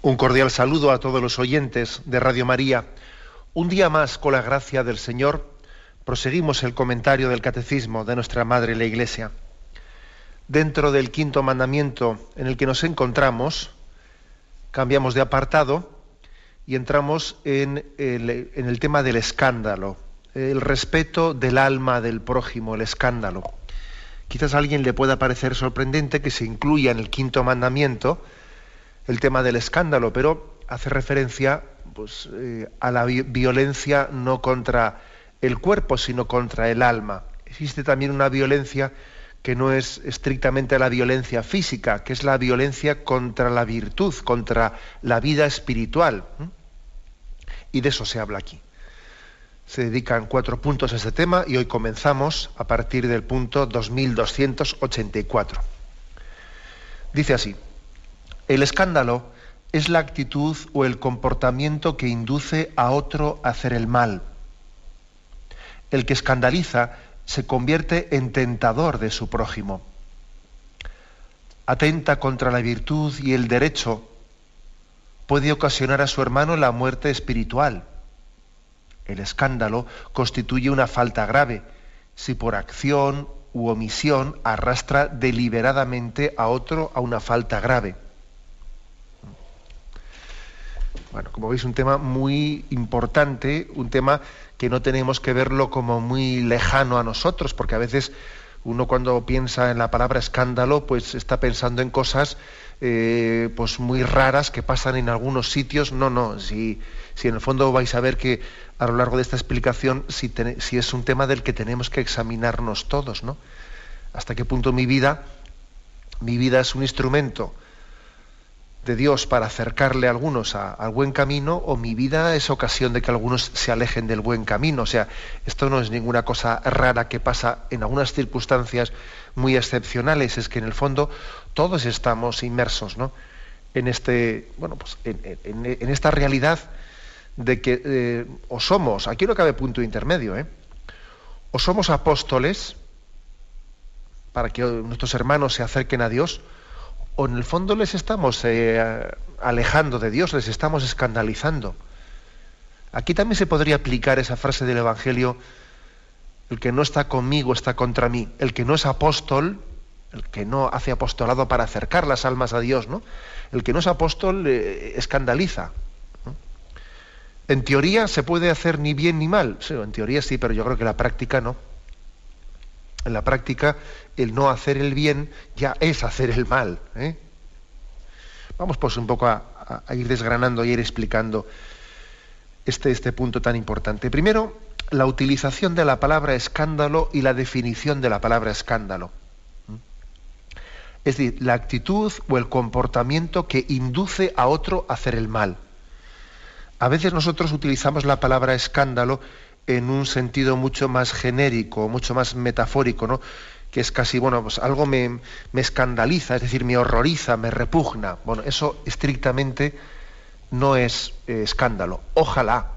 Un cordial saludo a todos los oyentes de Radio María. Un día más, con la gracia del Señor, proseguimos el comentario del Catecismo de nuestra Madre la Iglesia. Dentro del quinto mandamiento en el que nos encontramos, cambiamos de apartado y entramos en el tema del escándalo, el respeto del alma del prójimo, el escándalo. Quizás a alguien le pueda parecer sorprendente que se incluya en el quinto mandamiento el tema del escándalo, pero hace referencia a la violencia no contra el cuerpo, sino contra el alma. Existe también una violencia que no es estrictamente la violencia física, que es la violencia contra la virtud, contra la vida espiritual. Y de eso se habla aquí. Se dedican 4 puntos a este tema y hoy comenzamos a partir del punto 2284. Dice así: el escándalo es la actitud o el comportamiento que induce a otro a hacer el mal. El que escandaliza se convierte en tentador de su prójimo. Atenta contra la virtud y el derecho. Puede ocasionar a su hermano la muerte espiritual. El escándalo constituye una falta grave si por acción u omisión arrastra deliberadamente a otro a una falta grave. Bueno, como veis, un tema muy importante, un tema que no tenemos que verlo como muy lejano a nosotros, porque a veces uno cuando piensa en la palabra escándalo, pues está pensando en cosas pues muy raras que pasan en algunos sitios. No, si en el fondo vais a ver que a lo largo de esta explicación, si es un tema del que tenemos que examinarnos todos, ¿no? Hasta qué punto mi vida es un instrumento de Dios para acercarle a algunos al buen camino, o mi vida es ocasión de que algunos se alejen del buen camino. O sea, esto no es ninguna cosa rara que pasa en algunas circunstancias muy excepcionales, es que en el fondo todos estamos inmersos, ¿no?, en en esta realidad de que o somos, aquí no cabe punto intermedio, o somos apóstoles para que nuestros hermanos se acerquen a Dios, o en el fondo les estamos alejando de Dios, les estamos escandalizando. Aquí también se podría aplicar esa frase del Evangelio: el que no está conmigo está contra mí. El que no es apóstol, el que no hace apostolado para acercar las almas a Dios, ¿no?, el que no es apóstol escandaliza, ¿no? En teoría se puede hacer ni bien ni mal. Sí, en teoría sí, pero yo creo que en la práctica no. En la práctica, el no hacer el bien ya es hacer el mal, Vamos pues un poco a ir desgranando y a ir explicando este punto tan importante. Primero, la utilización de la palabra escándalo y la definición de la palabra escándalo. Es decir, la actitud o el comportamiento que induce a otro a hacer el mal. A veces nosotros utilizamos la palabra escándalo en un sentido mucho más genérico, mucho más metafórico, ¿no?, que es casi, pues algo me escandaliza, es decir, me horroriza, me repugna. Bueno, eso estrictamente no es escándalo. Ojalá,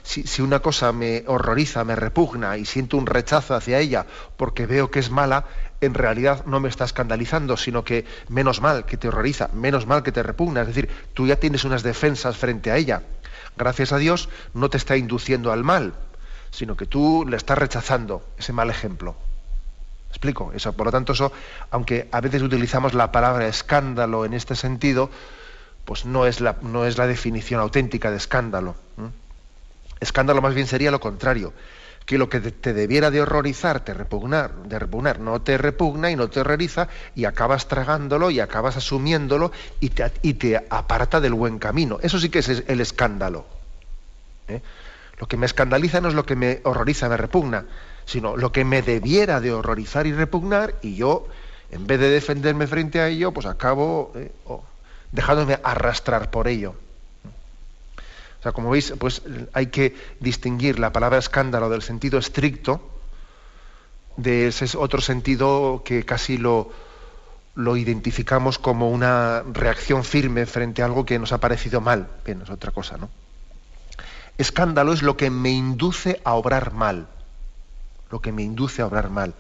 si una cosa me horroriza, me repugna y siento un rechazo hacia ella porque veo que es mala, en realidad no me está escandalizando, sino que menos mal que te horroriza, menos mal que te repugna. Es decir, tú ya tienes unas defensas frente a ella. Gracias a Dios no te está induciendo al mal, sino que tú le estás rechazando ese mal ejemplo. ¿Me explico? Eso, por lo tanto, eso, aunque a veces utilizamos la palabra escándalo en este sentido, pues no es la definición auténtica de escándalo. Escándalo más bien sería lo contrario, que lo que te debiera de horrorizar, de repugnar, no te repugna y no te horroriza, y acabas tragándolo y acabas asumiéndolo y te aparta del buen camino. Eso sí que es el escándalo. Lo que me escandaliza no es lo que me horroriza, me repugna, sino lo que me debiera de horrorizar y repugnar, y yo, en vez de defenderme frente a ello, pues acabo dejándome arrastrar por ello. O sea, como veis, pues hay que distinguir la palabra escándalo del sentido estricto de ese otro sentido que casi lo identificamos como una reacción firme frente a algo que nos ha parecido mal. Bien, es otra cosa, ¿no? Escándalo es lo que me induce a obrar mal. Lo que me induce a obrar mal.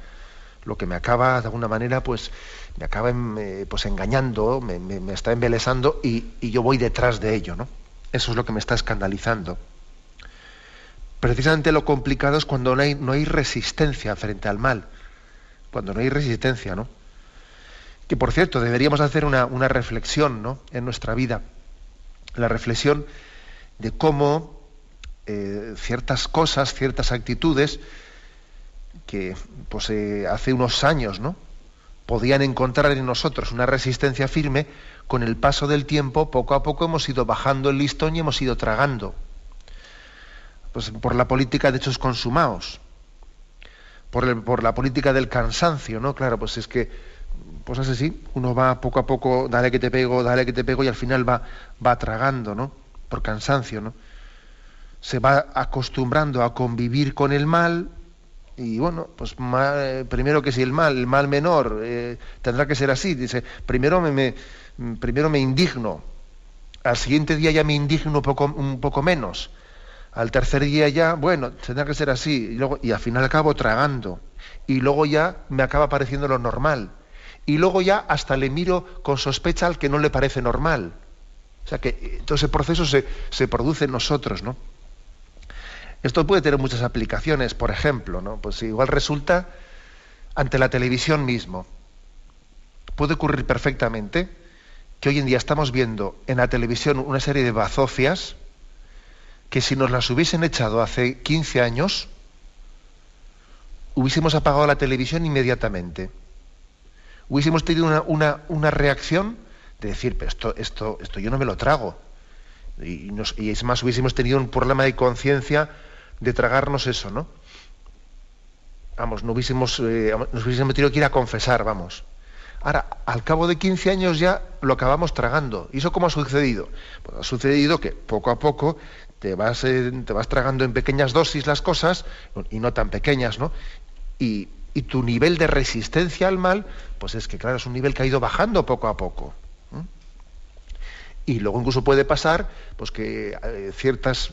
Lo que me acaba, de alguna manera, pues me acaba pues engañando, me está embelesando y yo voy detrás de ello, ¿no? Eso es lo que me está escandalizando. Precisamente lo complicado es cuando no hay resistencia frente al mal, cuando no hay resistencia, ¿no? Que por cierto, deberíamos hacer una reflexión, ¿no?, en nuestra vida, la reflexión de cómo ciertas cosas, ciertas actitudes que pues, hace unos años, ¿no?, podían encontrar en nosotros una resistencia firme, con el paso del tiempo, poco a poco hemos ido bajando el listón y hemos ido tragando. Pues por la política de hechos consumados, por la política del cansancio, ¿no? Claro, pues es que, pues es así, uno va poco a poco, dale que te pego, y al final va tragando, ¿no? Por cansancio, ¿no? Se va acostumbrando a convivir con el mal, y bueno, pues primero que si el mal menor, tendrá que ser así, dice, primero me indigno, al siguiente día ya me indigno un poco menos, al tercer día ya, bueno, tendrá que ser así, y al final acabo tragando, y luego ya me acaba pareciendo lo normal, y luego ya hasta le miro con sospecha al que no le parece normal. O sea que todo ese proceso se produce en nosotros, ¿no? Esto puede tener muchas aplicaciones, por ejemplo, ¿no? Pues igual resulta ante la televisión mismo. Puede ocurrir perfectamente que hoy en día estamos viendo en la televisión una serie de bazofias que si nos las hubiesen echado hace 15 años, hubiésemos apagado la televisión inmediatamente. Hubiésemos tenido una reacción de decir, pero esto yo no me lo trago. Y es más, hubiésemos tenido un problema de conciencia de tragarnos eso, ¿no? Vamos, nos hubiésemos tenido que ir a confesar, vamos. Ahora, al cabo de 15 años ya lo acabamos tragando. ¿Y eso cómo ha sucedido? Pues ha sucedido que poco a poco te vas tragando en pequeñas dosis las cosas, y no tan pequeñas, ¿no? Y tu nivel de resistencia al mal, pues es que, claro, es un nivel que ha ido bajando poco a poco. Y luego incluso puede pasar pues que ciertos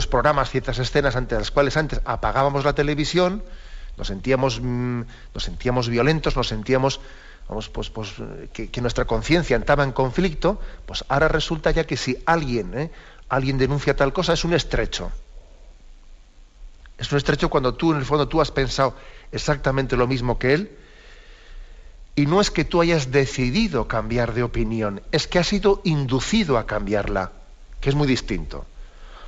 programas, ciertas escenas ante las cuales antes apagábamos la televisión, nos sentíamos violentos, nos sentíamos, vamos, pues que nuestra conciencia entraba en conflicto, pues ahora resulta ya que si alguien denuncia tal cosa, es un estrecho. Es un estrecho cuando tú, en el fondo, tú has pensado exactamente lo mismo que él, y no es que tú hayas decidido cambiar de opinión, es que has sido inducido a cambiarla, que es muy distinto.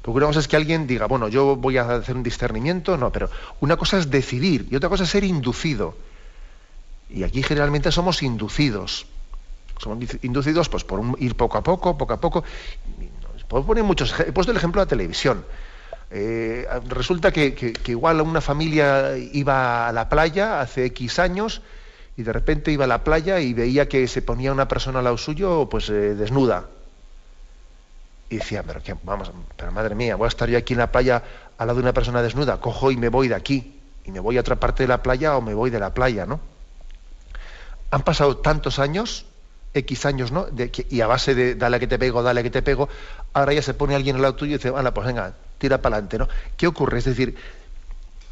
Porque una cosa es que alguien diga, bueno, yo voy a hacer un discernimiento, no, pero una cosa es decidir y otra cosa es ser inducido. Y aquí generalmente somos inducidos. Somos inducidos pues, por ir poco a poco. Puedo poner he puesto el ejemplo de la televisión. Resulta que igual una familia iba a la playa hace X años y de repente iba a la playa y veía que se ponía una persona al lado suyo pues desnuda. Y decía, pero madre mía, voy a estar yo aquí en la playa al lado de una persona desnuda, cojo y me voy de aquí, y me voy a otra parte de la playa o me voy de la playa, ¿no? Han pasado tantos años, X años, ¿no? Y a base de dale que te pego, ahora ya se pone alguien al lado tuyo y dice, pues venga, tira para adelante, ¿no? ¿Qué ocurre? Es decir,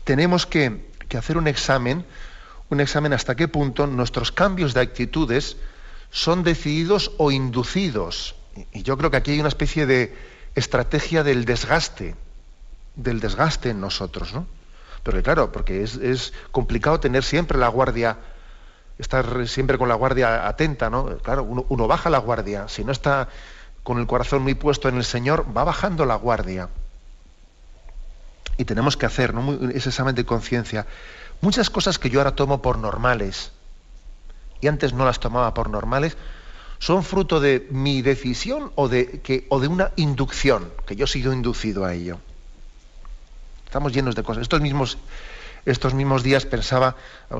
tenemos que hacer un examen hasta qué punto nuestros cambios de actitudes son decididos o inducidos. Y yo creo que aquí hay una especie de estrategia del desgaste en nosotros, ¿no? Pero claro, porque es complicado tener siempre la guardia, estar siempre con la guardia atenta, ¿no? Claro, uno baja la guardia, si no está con el corazón muy puesto en el Señor, va bajando la guardia. Y tenemos que hacer, ¿no?, ese examen de conciencia. Muchas cosas que yo ahora tomo por normales, y antes no las tomaba por normales, son fruto de mi decisión o de una inducción, que yo he sido inducido a ello. Estamos llenos de cosas. Estos mismos días pensaba,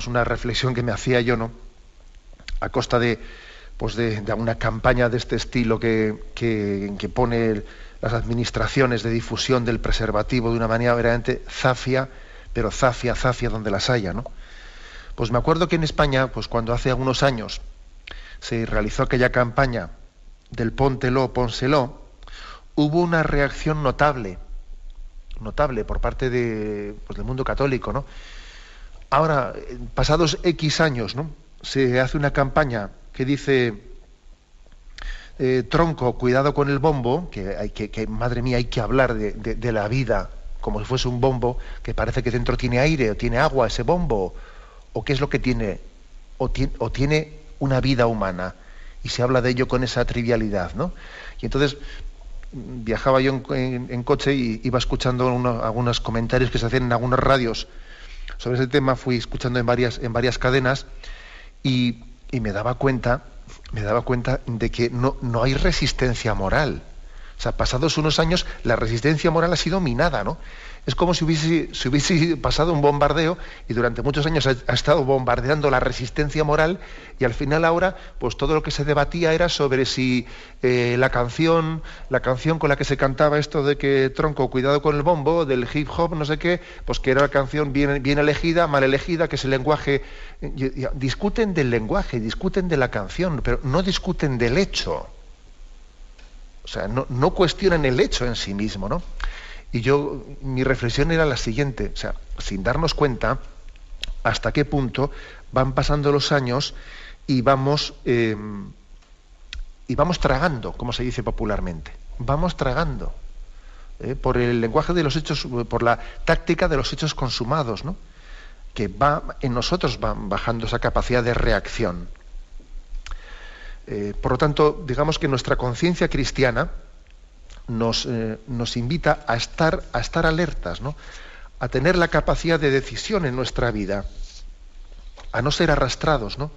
una reflexión que me hacía yo, ¿no?, a costa de una campaña de este estilo que pone las administraciones de difusión del preservativo de una manera verdaderamente zafia, pero zafia donde las haya, ¿no? Pues me acuerdo que en España, pues cuando hace algunos años se realizó aquella campaña del póntelo, pónselo, hubo una reacción notable por parte del mundo católico, ¿no? Ahora, pasados X años, ¿no?, se hace una campaña que dice tronco, cuidado con el bombo, que madre mía, hay que hablar de la vida como si fuese un bombo, que parece que dentro tiene aire o tiene agua ese bombo, o qué es lo que tiene, o tiene una vida humana, y se habla de ello con esa trivialidad, ¿no? Y entonces viajaba yo en coche y iba escuchando algunos comentarios que se hacían en algunas radios sobre ese tema, fui escuchando en varias cadenas y me daba cuenta de que no hay resistencia moral. O sea, pasados unos años, la resistencia moral ha sido minada, ¿no? Es como si hubiese pasado un bombardeo y durante muchos años ha estado bombardeando la resistencia moral, y al final ahora, pues todo lo que se debatía era sobre si la canción con la que se cantaba esto de que tronco, cuidado con el bombo, del hip hop, no sé qué, pues que era la canción bien elegida, mal elegida, que es el lenguaje. Discuten del lenguaje, discuten de la canción, pero no discuten del hecho. O sea, no cuestionan el hecho en sí mismo, ¿no? Y mi reflexión era la siguiente, o sea, sin darnos cuenta hasta qué punto van pasando los años y vamos tragando, como se dice popularmente, vamos tragando, por el lenguaje de los hechos, por la táctica de los hechos consumados, ¿no? Que en nosotros va bajando esa capacidad de reacción. Por lo tanto, digamos que nuestra conciencia cristiana nos invita a estar alertas, ¿no? A tener la capacidad de decisión en nuestra vida, a no ser arrastrados, ¿no?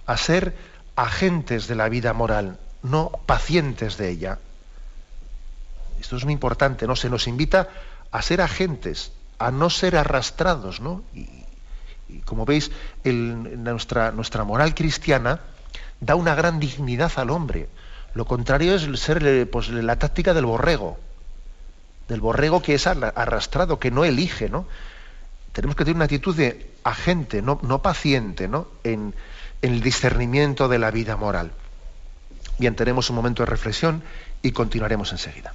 A ser agentes de la vida moral, no pacientes de ella. Esto es muy importante, ¿no? Se nos invita a ser agentes, a no ser arrastrados, ¿no? Y como veis, nuestra moral cristiana da una gran dignidad al hombre. Lo contrario es ser pues, la táctica del borrego que es arrastrado, que no elige, ¿no? Tenemos que tener una actitud de agente, no paciente, ¿no? En el discernimiento de la vida moral. Bien, tenemos un momento de reflexión y continuaremos enseguida.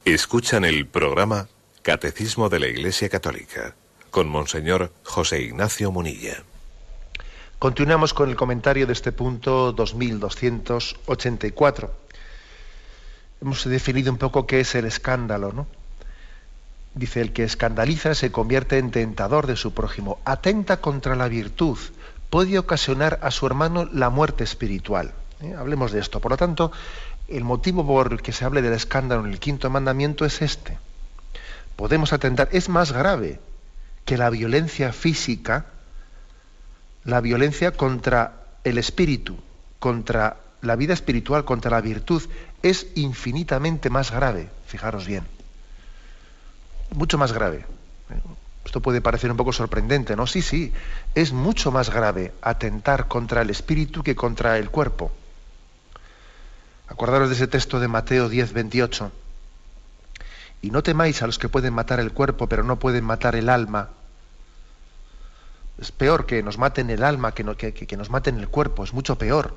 Escuchan el programa Catecismo de la Iglesia Católica con Monseñor José Ignacio Munilla. Continuamos con el comentario de este punto 2284. Hemos definido un poco qué es el escándalo, ¿no? Dice, el que escandaliza se convierte en tentador de su prójimo, atenta contra la virtud, puede ocasionar a su hermano la muerte espiritual. Hablemos de esto. Por lo tanto, el motivo por el que se hable del escándalo en el quinto mandamiento es este. Podemos atentar, es más grave que la violencia física, la violencia contra el espíritu, contra la vida espiritual, contra la virtud, es infinitamente más grave, fijaros bien. Mucho más grave. Esto puede parecer un poco sorprendente, ¿no? Sí, es mucho más grave atentar contra el espíritu que contra el cuerpo. Acordaros de ese texto de Mateo 10:28. Y no temáis a los que pueden matar el cuerpo, pero no pueden matar el alma. Es peor que nos maten el alma que nos maten el cuerpo, es mucho peor.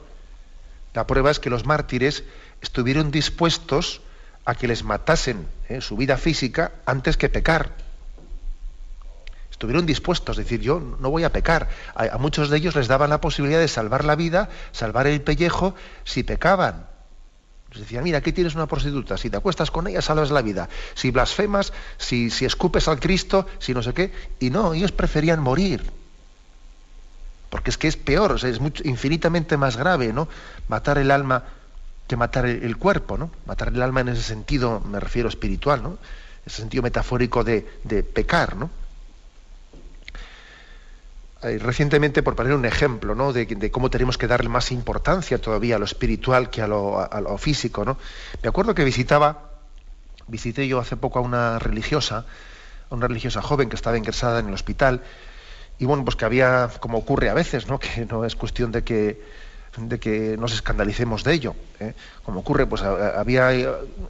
La prueba es que los mártires estuvieron dispuestos a que les matasen su vida física antes que pecar. Estuvieron dispuestos a decir, yo no voy a pecar. A muchos de ellos les daban la posibilidad de salvar la vida, salvar el pellejo, si pecaban. Les decían, mira, aquí tienes una prostituta, si te acuestas con ella salvas la vida. Si blasfemas, si escupes al Cristo, si no sé qué. Y no, ellos preferían morir. Porque es que es peor, o sea, es infinitamente más grave, ¿no? Matar el alma que matar el cuerpo, ¿no? Matar el alma en ese sentido, me refiero espiritual, ¿no? Ese sentido metafórico de pecar, ¿no? Recientemente, por poner un ejemplo, ¿no? de cómo tenemos que darle más importancia todavía a lo espiritual que a lo físico, ¿no? Me acuerdo que visité yo hace poco a una religiosa joven que estaba ingresada en el hospital, y bueno, pues que había, como ocurre a veces, ¿no? Que no es cuestión de que nos escandalicemos de ello, ¿eh? Como ocurre, pues había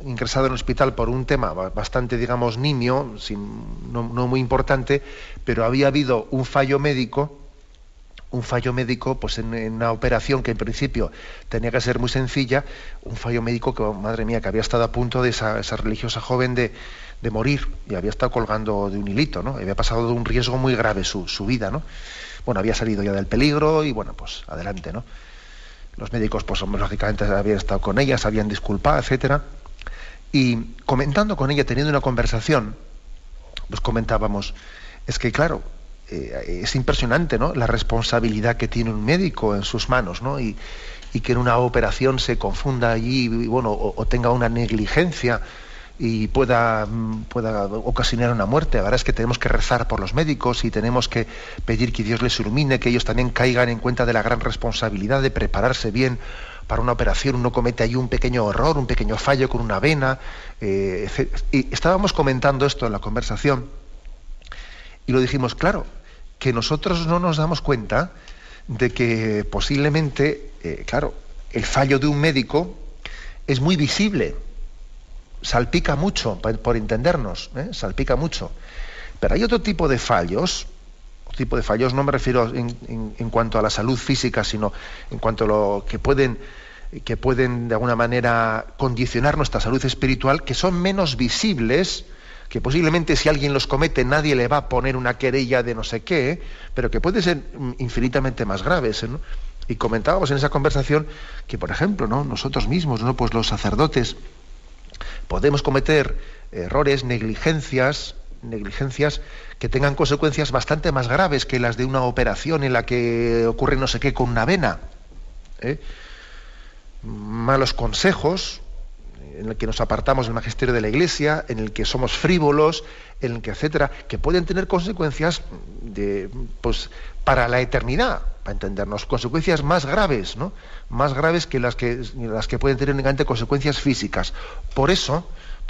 ingresado en el hospital por un tema bastante, digamos, nimio, no muy importante, pero había habido un fallo médico, pues en una operación que en principio tenía que ser muy sencilla, un fallo médico que, madre mía, que había estado a punto de esa religiosa joven de morir, y había estado colgando de un hilito, ¿no? Había pasado de un riesgo muy grave su vida, ¿no? Bueno, había salido ya del peligro y bueno, pues adelante, ¿no? Los médicos, pues lógicamente habían estado con ella, se habían disculpado, etcétera. Y comentando con ella, teniendo una conversación, pues comentábamos, es que claro, es impresionante, ¿no? La responsabilidad que tiene un médico en sus manos, ¿no? Y que en una operación se confunda allí, y, bueno, o tenga una negligencia y pueda ocasionar una muerte. La verdad es que tenemos que rezar por los médicos y tenemos que pedir que Dios les ilumine, que ellos también caigan en cuenta de la gran responsabilidad de prepararse bien para una operación. Uno comete ahí un pequeño error, un pequeño fallo con una vena. Y estábamos comentando esto en la conversación y lo dijimos, claro, que nosotros no nos damos cuenta de que posiblemente, claro, el fallo de un médico es muy visible, salpica mucho, por entendernos, salpica mucho. Pero hay otro tipo de fallos, no me refiero en cuanto a la salud física, sino en cuanto a lo que pueden de alguna manera condicionar nuestra salud espiritual, que son menos visibles, que posiblemente si alguien los comete nadie le va a poner una querella de no sé qué, pero que pueden ser infinitamente más graves, ¿no? Y comentábamos en esa conversación que, por ejemplo, ¿no? Nosotros mismos, ¿no? Pues los sacerdotes podemos cometer errores, negligencias que tengan consecuencias bastante más graves que las de una operación en la que ocurre no sé qué con una vena, malos consejos, en el que nos apartamos del magisterio de la Iglesia, en el que somos frívolos, en el que, etcétera, que pueden tener consecuencias para la eternidad, para entendernos, consecuencias más graves, ¿no? Más graves que las que pueden tener únicamente consecuencias físicas. Por eso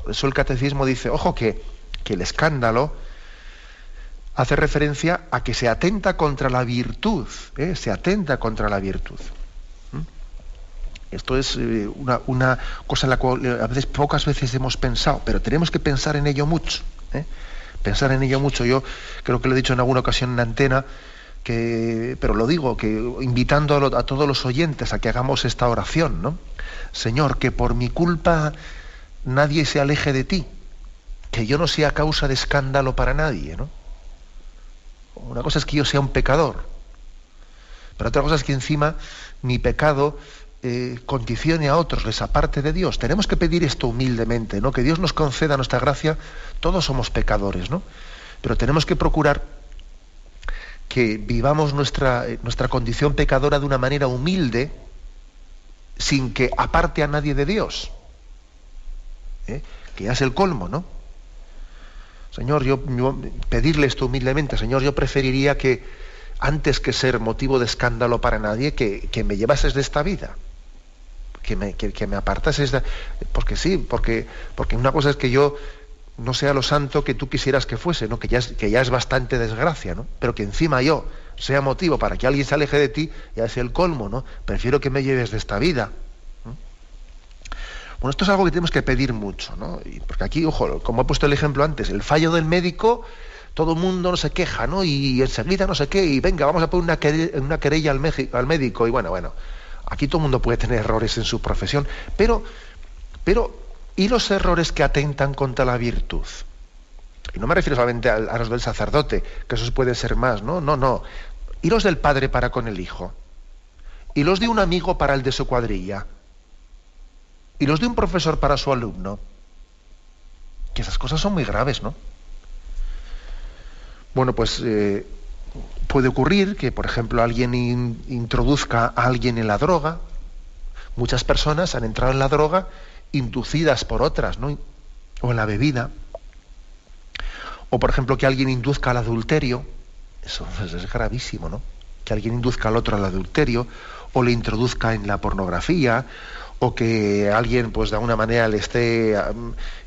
el catecismo dice, ojo, que el escándalo hace referencia a que se atenta contra la virtud, se atenta contra la virtud. Esto es una cosa en la cual pocas veces hemos pensado, pero tenemos que pensar en ello mucho. Pensar en ello mucho. Yo creo que lo he dicho en alguna ocasión en antena, pero lo digo, que invitando a todos los oyentes a que hagamos esta oración, ¿no? Señor, que por mi culpa nadie se aleje de ti, que yo no sea causa de escándalo para nadie, ¿no? Una cosa es que yo sea un pecador, pero otra cosa es que encima mi pecado condicione a otros, les aparte de Dios. Tenemos que pedir esto humildemente, ¿no? Que Dios nos conceda nuestra gracia. Todos somos pecadores, ¿no? Pero tenemos que procurar que vivamos nuestra condición pecadora de una manera humilde, sin que aparte a nadie de Dios, que ya es el colmo, ¿no? Señor, yo pedirle esto humildemente, Señor, yo preferiría que antes que ser motivo de escándalo para nadie, que me llevases de esta vida, que me apartases de... Porque sí, porque una cosa es que yo no sea lo santo que tú quisieras que fuese, ¿no? Que ya es bastante desgracia, ¿no? Pero que encima yo sea motivo para que alguien se aleje de ti, ya es el colmo, ¿no? Prefiero que me lleves de esta vida, ¿no? Bueno, esto es algo que tenemos que pedir mucho, ¿no? Porque aquí, ojo, como he puesto el ejemplo antes, el fallo del médico, todo el mundo no se queja, ¿no? Y enseguida no sé qué, y venga, vamos a poner una querella al médico, y bueno, aquí todo el mundo puede tener errores en su profesión, pero, ¿y los errores que atentan contra la virtud? Y no me refiero solamente a los del sacerdote, que esos pueden ser más, ¿no? No. ¿Y los del padre para con el hijo? ¿Y los de un amigo para el de su cuadrilla? ¿Y los de un profesor para su alumno? Que esas cosas son muy graves, ¿no? Bueno, pues puede ocurrir que, por ejemplo, alguien introduzca a alguien en la droga. Muchas personas han entrado en la droga inducidas por otras, ¿no? O en la bebida. O, por ejemplo, que alguien induzca al adulterio. Eso es gravísimo, ¿no? Que alguien induzca al otro al adulterio, o le introduzca en la pornografía, o que alguien, pues de alguna manera, le esté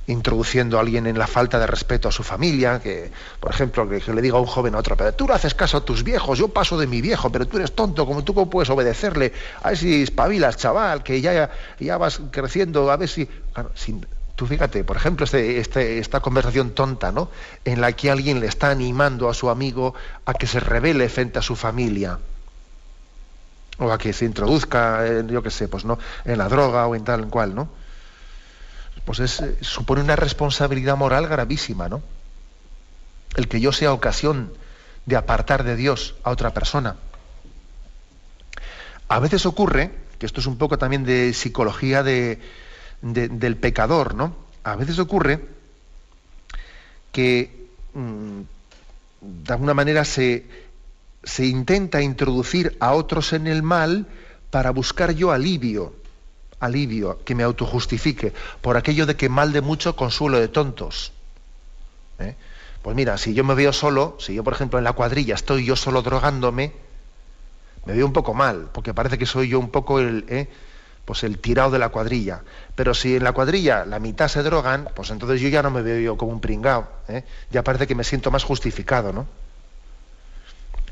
introduciendo a alguien en la falta de respeto a su familia, que, por ejemplo, que le diga a un joven a otro, pero tú no haces caso a tus viejos, yo paso de mi viejo, pero tú eres tonto, ¿cómo puedes obedecerle? A ver si espabilas, chaval, que ya vas creciendo, a ver si... Claro, tú fíjate, por ejemplo, esta conversación tonta, ¿no?, en la que alguien le está animando a su amigo a que se rebele frente a su familia, o a que se introduzca, yo qué sé, pues no, en la droga o en tal en cual, ¿no? Pues supone una responsabilidad moral gravísima, ¿no? El que yo sea ocasión de apartar de Dios a otra persona. A veces ocurre, que esto es un poco también de psicología del pecador, ¿no? A veces ocurre que de alguna manera se intenta introducir a otros en el mal para buscar yo alivio, que me autojustifique, por aquello de que mal de mucho, consuelo de tontos. Pues mira, si yo me veo solo, si yo, por ejemplo, en la cuadrilla estoy yo solo drogándome, me veo un poco mal, porque parece que soy yo un poco pues el tirado de la cuadrilla. Pero si en la cuadrilla la mitad se drogan, pues entonces yo ya no me veo yo como un pringao, ya parece que me siento más justificado, ¿no?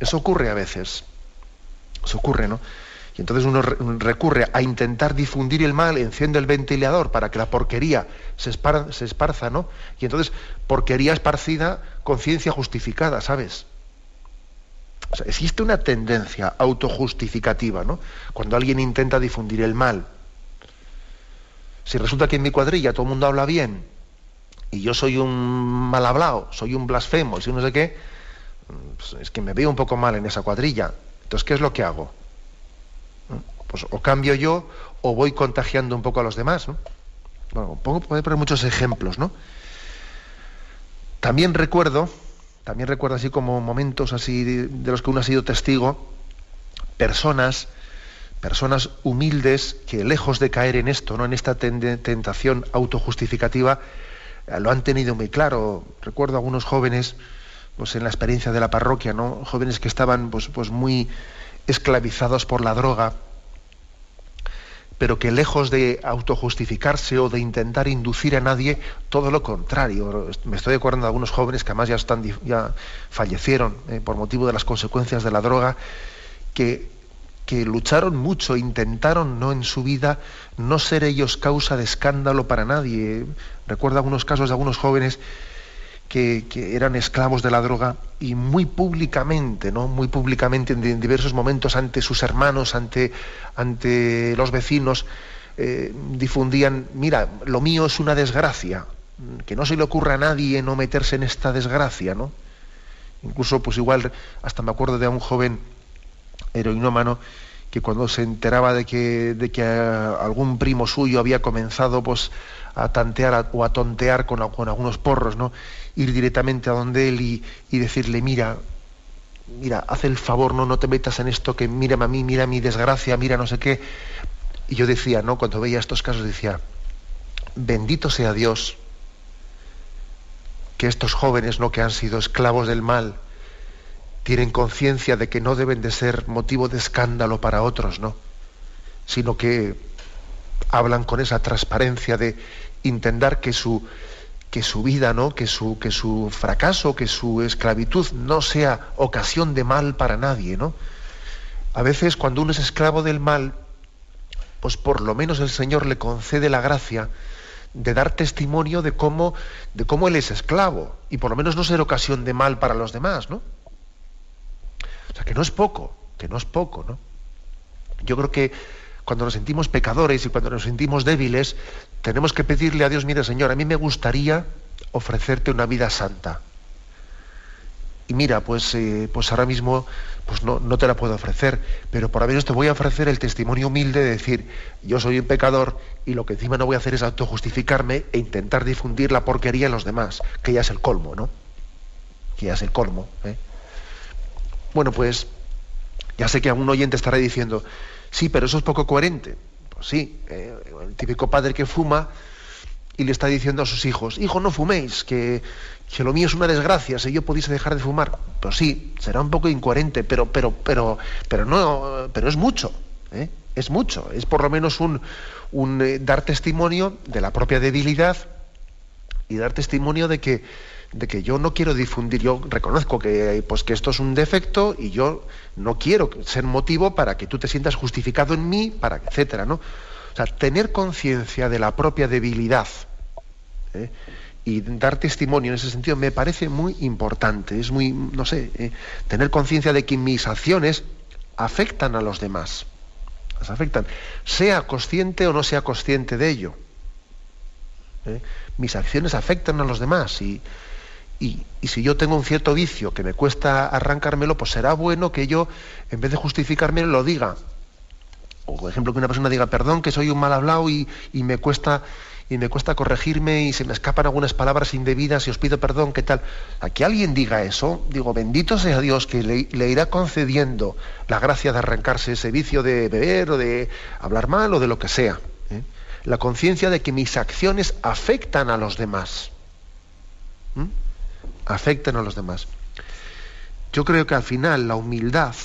Eso ocurre a veces. Eso ocurre, ¿no? Y entonces uno recurre a intentar difundir el mal, enciende el ventilador para que la porquería se esparza, ¿no? Y entonces, porquería esparcida, conciencia justificada, ¿sabes? O sea, existe una tendencia autojustificativa, ¿no?, cuando alguien intenta difundir el mal. Si resulta que en mi cuadrilla todo el mundo habla bien y yo soy un mal hablado, soy un blasfemo, y si no sé qué, pues es que me veo un poco mal en esa cuadrilla. Entonces, ¿qué es lo que hago? Pues o cambio yo o voy contagiando un poco a los demás, ¿no? Bueno, puedo poner muchos ejemplos, ¿no? También recuerdo así como momentos así de los que uno ha sido testigo, personas humildes que, lejos de caer en esto, ¿no?, en esta tentación autojustificativa, lo han tenido muy claro. Recuerdo a algunos jóvenes, pues en la experiencia de la parroquia, ¿no?, jóvenes que estaban pues muy esclavizados por la droga, pero que, lejos de autojustificarse o de intentar inducir a nadie, todo lo contrario. Me estoy acordando de algunos jóvenes que además ya fallecieron por motivo de las consecuencias de la droga, que lucharon mucho, intentaron, ¿no?, en su vida no ser ellos causa de escándalo para nadie. Recuerdo algunos casos de algunos jóvenes que eran esclavos de la droga y muy públicamente, ¿no?, muy públicamente en diversos momentos ante sus hermanos, ante los vecinos, difundían: mira, lo mío es una desgracia, que no se le ocurra a nadie no meterse en esta desgracia, ¿no? Incluso, pues igual, hasta me acuerdo de un joven heroinómano que, cuando se enteraba de que algún primo suyo había comenzado pues a tantear o a tontear con algunos porros, ¿no?, ir directamente a donde él y decirle: mira, haz el favor, no te metas en esto, que mírame a mí, mira mi desgracia, mira no sé qué. Y yo decía, ¿no?, cuando veía estos casos, decía: bendito sea Dios que estos jóvenes, ¿no?, que han sido esclavos del mal, tienen conciencia de que no deben de ser motivo de escándalo para otros, ¿no?, sino que hablan con esa transparencia de intentar que su vida, ¿no?, que su fracaso, que su esclavitud no sea ocasión de mal para nadie, ¿no? A veces, cuando uno es esclavo del mal, pues por lo menos el Señor le concede la gracia de dar testimonio de cómo él es esclavo, y por lo menos no ser ocasión de mal para los demás, ¿no? O sea, que no es poco, ¿no? Yo creo que cuando nos sentimos pecadores y cuando nos sentimos débiles, tenemos que pedirle a Dios: mira, Señor, a mí me gustaría ofrecerte una vida santa. Y mira, pues ahora mismo pues no te la puedo ofrecer, pero por lo menos te voy a ofrecer el testimonio humilde de decir: yo soy un pecador y lo que encima no voy a hacer es autojustificarme e intentar difundir la porquería en los demás, que ya es el colmo, ¿no? Que ya es el colmo, ¿eh? Bueno, pues ya sé que algún oyente estará diciendo: sí, pero eso es poco coherente. Pues sí, el típico padre que fuma y le está diciendo a sus hijos: hijo, no fuméis, que lo mío es una desgracia, si yo pudiese dejar de fumar. Pues sí, será un poco incoherente, pero es mucho, ¿eh? Es mucho, es por lo menos un dar testimonio de la propia debilidad y dar testimonio de que yo no quiero difundir. Yo reconozco que esto es un defecto y yo no quiero ser motivo para que tú te sientas justificado en mí, etcétera, ¿no? O sea, tener conciencia de la propia debilidad, y dar testimonio en ese sentido me parece muy importante. Es muy, no sé, tener conciencia de que mis acciones afectan a los demás. Las afectan, sea consciente o no sea consciente de ello. Mis acciones afectan a los demás y si yo tengo un cierto vicio que me cuesta arrancármelo, pues será bueno que yo, en vez de justificarme, lo diga. O, por ejemplo, que una persona diga: perdón, que soy un mal hablado y me cuesta corregirme y se me escapan algunas palabras indebidas y os pido perdón, ¿qué tal? A que alguien diga eso, digo, bendito sea Dios, que le irá concediendo la gracia de arrancarse ese vicio de beber o de hablar mal o de lo que sea. La conciencia de que mis acciones afectan a los demás. Afectan a los demás. Yo creo que al final la humildad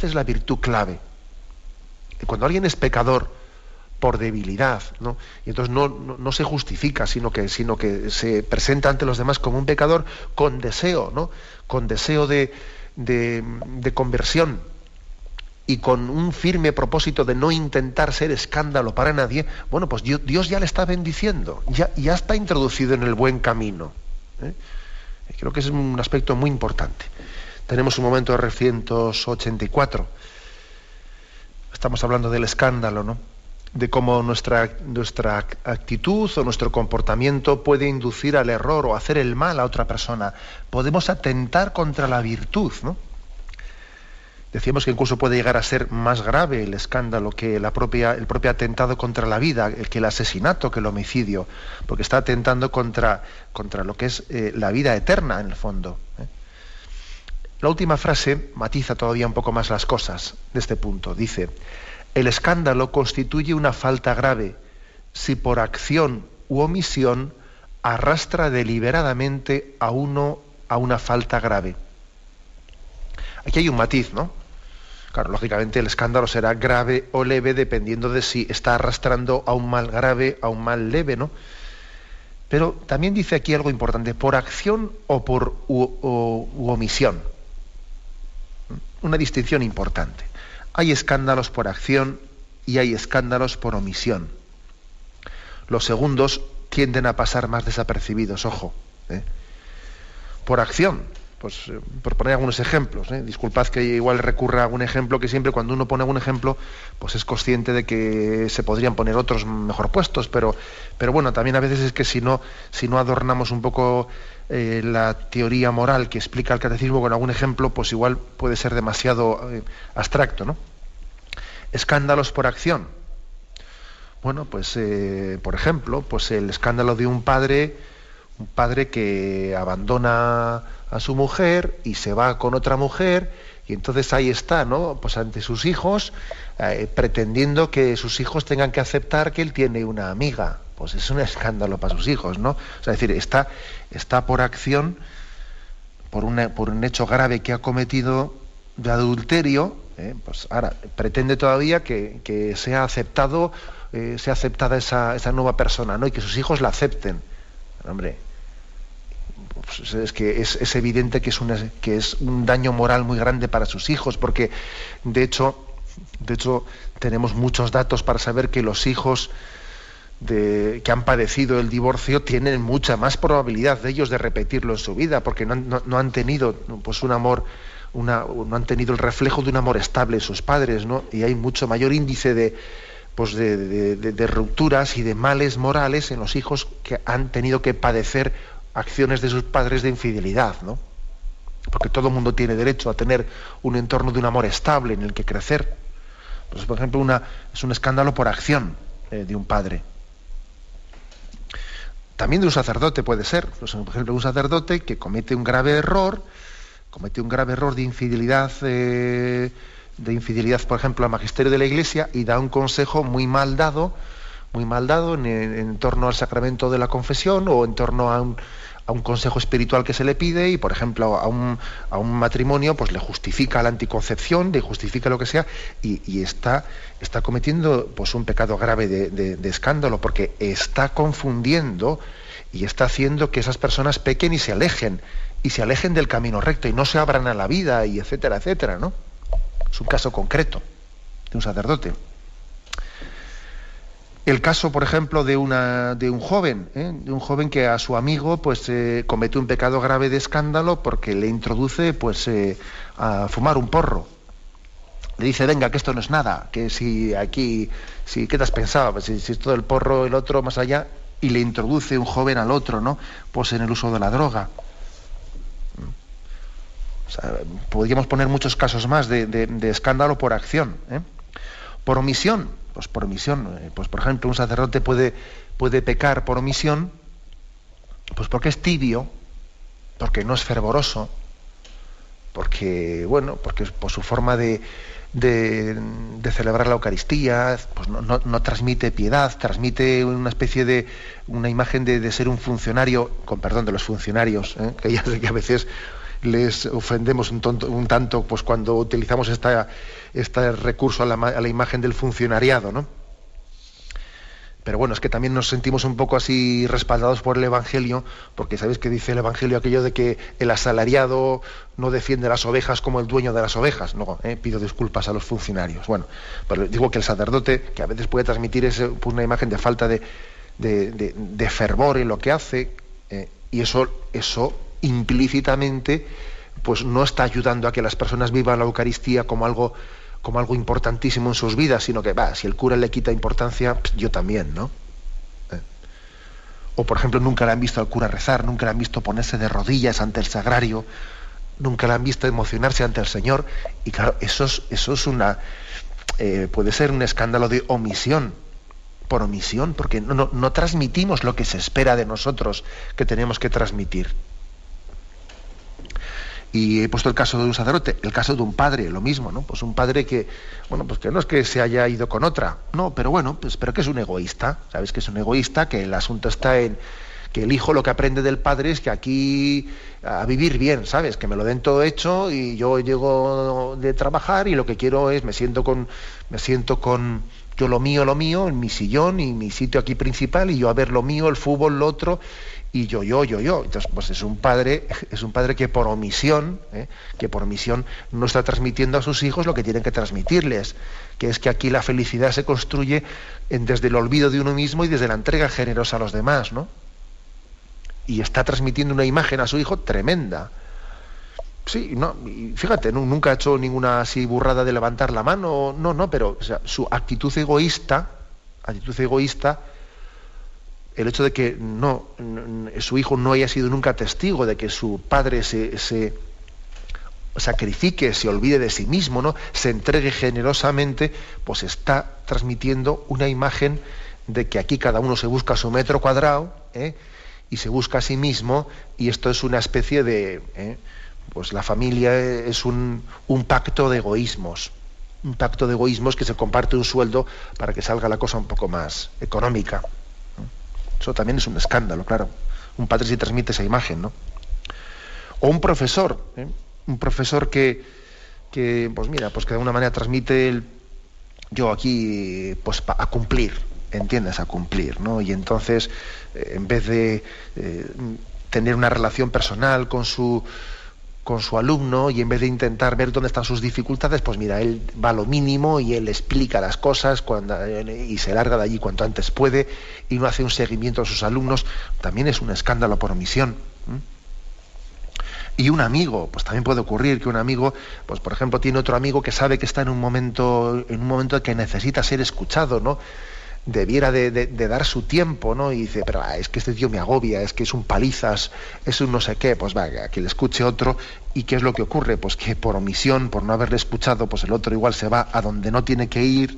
es la virtud clave. Y cuando alguien es pecador por debilidad, ¿no? Y entonces no se justifica, sino que se presenta ante los demás como un pecador con deseo, ¿no? Con deseo de conversión y con un firme propósito de no intentar ser escándalo para nadie. Bueno, pues Dios ya le está bendiciendo, ya está introducido en el buen camino. Creo que es un aspecto muy importante. Tenemos un momento de 384. Estamos hablando del escándalo, ¿no? De cómo nuestra actitud o nuestro comportamiento puede inducir al error o hacer el mal a otra persona. Podemos atentar contra la virtud, ¿no? Decíamos que incluso puede llegar a ser más grave el escándalo que el propio atentado contra la vida, que el asesinato, que el homicidio, porque está atentando contra lo que es la vida eterna, en el fondo. La última frase matiza todavía un poco más las cosas de este punto. Dice: el escándalo constituye una falta grave si por acción u omisión arrastra deliberadamente a uno a una falta grave. Aquí hay un matiz, ¿no? Claro, lógicamente el escándalo será grave o leve dependiendo de si está arrastrando a un mal grave, a un mal leve, ¿no? Pero también dice aquí algo importante: por acción o por u omisión. Una distinción importante. Hay escándalos por acción y hay escándalos por omisión. Los segundos tienden a pasar más desapercibidos, ojo. Por acción, pues por poner algunos ejemplos, disculpad que igual recurra a un ejemplo, que siempre cuando uno pone algún ejemplo, pues es consciente de que se podrían poner otros mejor puestos, pero bueno, también a veces es que si no adornamos un poco la teoría moral que explica el catecismo con algún ejemplo, pues igual puede ser demasiado abstracto, ¿no? Escándalos por acción. Bueno, pues por ejemplo, pues el escándalo de un padre que abandona a su mujer y se va con otra mujer, y entonces ahí está, ¿no? Pues ante sus hijos, pretendiendo que sus hijos tengan que aceptar que él tiene una amiga. Pues es un escándalo para sus hijos, ¿no? O sea, es decir, está por acción, por un hecho grave que ha cometido de adulterio, pues ahora pretende todavía que sea aceptada esa nueva persona, ¿no? Y que sus hijos la acepten. Hombre, pues es que es evidente que es un daño moral muy grande para sus hijos, porque de hecho De hecho, tenemos muchos datos para saber que los hijos que han padecido el divorcio tienen mucha más probabilidad de ellos de repetirlo en su vida, porque no han tenido pues un amor, no han tenido el reflejo de un amor estable en sus padres, ¿no? Y hay mucho mayor índice de rupturas y de males morales en los hijos que han tenido que padecer acciones de sus padres de infidelidad, ¿no? Porque todo el mundo tiene derecho a tener un entorno de un amor estable en el que crecer. Pues, por ejemplo, es un escándalo por acción de un padre. También de un sacerdote puede ser. Pues, por ejemplo, un sacerdote que comete un grave error de infidelidad, por ejemplo, al magisterio de la Iglesia, y da un consejo muy mal dado en torno al sacramento de la confesión, o en torno a un consejo espiritual que se le pide, y por ejemplo a un matrimonio pues le justifica la anticoncepción, le justifica lo que sea, y está cometiendo pues un pecado grave de escándalo, porque está confundiendo y está haciendo que esas personas pequen y se alejen del camino recto y no se abran a la vida, y etcétera, etcétera, ¿no? Es un caso concreto de un sacerdote. El caso, por ejemplo, de un joven que a su amigo pues comete un pecado grave de escándalo porque le introduce pues a fumar un porro. Le dice, venga, que esto no es nada, que ¿qué te has pensado? Pues, si es todo el porro, el otro más allá, y le introduce un joven al otro, ¿no? Pues en el uso de la droga. O sea, podríamos poner muchos casos más de escándalo por acción, por omisión. Pues por omisión, pues por ejemplo, un sacerdote puede pecar por omisión, pues porque es tibio, porque no es fervoroso, porque por su forma de celebrar la Eucaristía, pues no transmite piedad, transmite una especie de una imagen de ser un funcionario, con perdón de los funcionarios, que ya sé que a veces les ofendemos un tanto pues cuando utilizamos este recurso a la imagen del funcionariado, ¿no? Pero bueno, es que también nos sentimos un poco así respaldados por el Evangelio, porque sabéis que dice el Evangelio aquello de que el asalariado no defiende las ovejas como el dueño de las ovejas. No, pido disculpas a los funcionarios. Bueno, pero digo que el sacerdote, que a veces puede transmitir pues una imagen de falta de fervor en lo que hace, y eso implícitamente pues no está ayudando a que las personas vivan la Eucaristía como algo importantísimo en sus vidas, sino que si el cura le quita importancia, yo también, ¿no? O por ejemplo, nunca le han visto al cura rezar, nunca le han visto ponerse de rodillas ante el sagrario, nunca le han visto emocionarse ante el Señor, y claro, eso es puede ser un escándalo de omisión, por omisión, porque no transmitimos lo que se espera de nosotros que tenemos que transmitir. Y he puesto el caso de un sacerdote, el caso de un padre, lo mismo, ¿no? Pues un padre que, pues que no es que se haya ido con otra, no, pero pero que es un egoísta, ¿sabes? Que es un egoísta, que el asunto está en que el hijo lo que aprende del padre es que aquí a vivir bien, ¿sabes? Que me lo den todo hecho y yo llego de trabajar y lo que quiero es, me siento con yo lo mío, en mi sillón y mi sitio aquí principal, y yo a ver lo mío, el fútbol, lo otro, y yo. Entonces, pues es un padre que por omisión no está transmitiendo a sus hijos lo que tienen que transmitirles, que es que aquí la felicidad se construye desde el olvido de uno mismo y desde la entrega generosa a los demás, ¿no? Y está transmitiendo una imagen a su hijo tremenda. Sí, no, y fíjate, nunca ha hecho ninguna así burrada de levantar la mano, pero o sea, su actitud egoísta, el hecho de que su hijo no haya sido nunca testigo de que su padre se sacrifique, se olvide de sí mismo, ¿no? Se entregue generosamente, pues está transmitiendo una imagen de que aquí cada uno se busca su metro cuadrado, y se busca a sí mismo, y esto es una especie de pues la familia es un pacto de egoísmos, que se comparte un sueldo para que salga la cosa un poco más económica. Eso también es un escándalo, claro. Un padre sí transmite esa imagen, ¿no? O un profesor que pues mira, pues que de alguna manera transmite yo aquí pues a cumplir, ¿entiendes? A cumplir, ¿no? Y entonces en vez de tener una relación personal con su con su alumno, y en vez de intentar ver dónde están sus dificultades, pues mira, él va a lo mínimo y él explica las cosas y se larga de allí cuanto antes puede y no hace un seguimiento a sus alumnos. También es un escándalo por omisión. Y un amigo, pues también puede ocurrir que un amigo, pues por ejemplo, tiene otro amigo que sabe que está en un momento que necesita ser escuchado, ¿no? Debiera de dar su tiempo, ¿no? Y dice, pero es que este tío me agobia, es que es un palizas, es un no sé qué, pues va, que le escuche otro. ¿Y qué es lo que ocurre? Pues que por omisión, por no haberle escuchado, pues el otro igual se va a donde no tiene que ir,